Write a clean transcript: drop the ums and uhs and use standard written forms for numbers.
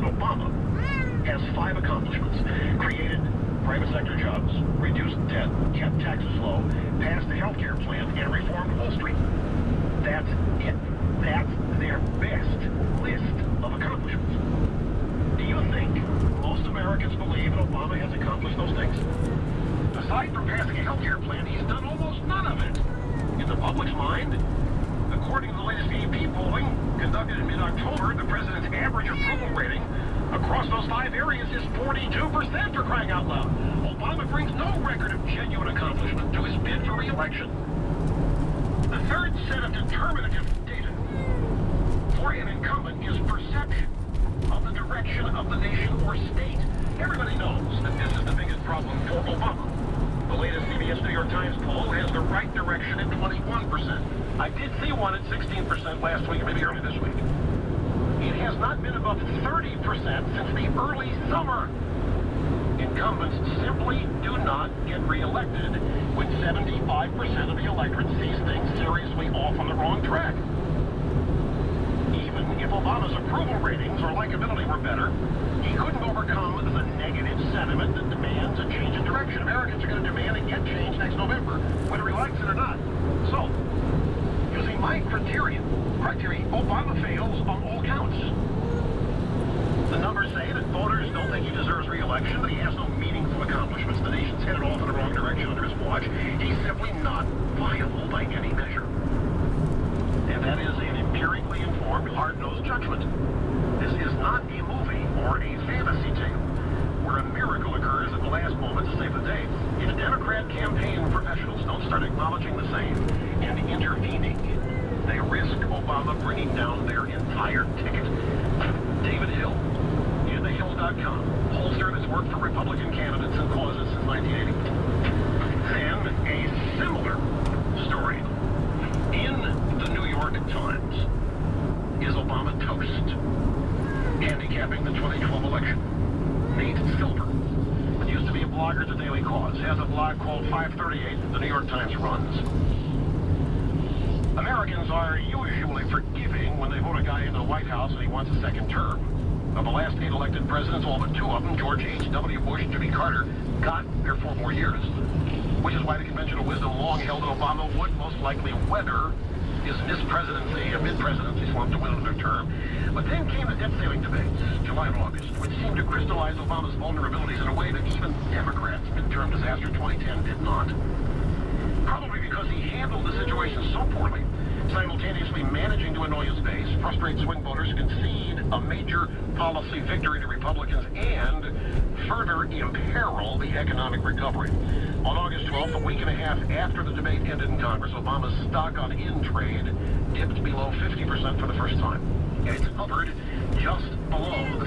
President Obama has 5 accomplishments: created private sector jobs, reduced debt, kept taxes low, passed the health care plan, and reformed Wall Street. That's it. That's their best list of accomplishments. Do you think most Americans believe that Obama has accomplished those things? Aside from passing a health care plan, he's done almost none of it. In the public's mind, according to the latest VP polling conducted in mid-October, the president's average approval rating across those 5 areas is 42%, for crying out loud. Obama brings no record of genuine accomplishment to his bid for re-election. The third set of determinative data for an incumbent is perception of the direction of the nation or state. Everybody knows that this is the biggest problem for Obama. The latest CBS New York Times poll has the right direction at 21%. I did see one at 16% last week, maybe early this week. It has not been above 30% since the early summer. Incumbents simply do not get reelected when 75% of the electorate sees things seriously off on the wrong track. Even if Obama's approval ratings or likability were better, he couldn't overcome the negative sentiment that demands a change in direction. Americans are going to demand and get change next November, whether he likes it or not. So, using my criteria, Obama fails on all counts. The numbers say that voters don't think he deserves re-election, that he has no meaningful accomplishments, the nation's headed off in the wrong direction under his watch. He's simply not viable by any measure. And that is an empirically informed, hard-nosed judgment. This is not a movie or a fantasy tale where a miracle occurs at the last moment to save the day. If Democrat campaign professionals don't start acknowledging the same and intervening, they risk Obama bringing down their entire ticket. David Hill, InTheHill.com, pollster that's worked for Republican candidates and causes since 1980. Then a similar story in the New York Times. Is Obama toast? Handicapping the 2012 election. Nate Silver, what used to be a blogger at the Daily Cause, has a blog called 538 the New York Times runs. Americans are usually forgiving when they vote a guy into the White House and he wants a second term. Of the last 8 elected presidents, all but 2 of them, George H.W. Bush and Jimmy Carter, got their 4 more years. Which is why the conventional wisdom long held that Obama would most likely weather his mid-presidency slump to win another term. But then came the debt ceiling debates, July and August, which seemed to crystallize Obama's vulnerabilities in a way that even Democrats' midterm disaster 2010 did not. Probably because he handled the situation so poorly, simultaneously managing to annoy his base, frustrate swing voters, concede a major policy victory to Republicans, and further imperil the economic recovery. On August 12th, a week and a half after the debate ended in Congress, Obama's stock on in-trade dipped below 50% for the first time. And it's hovered just below the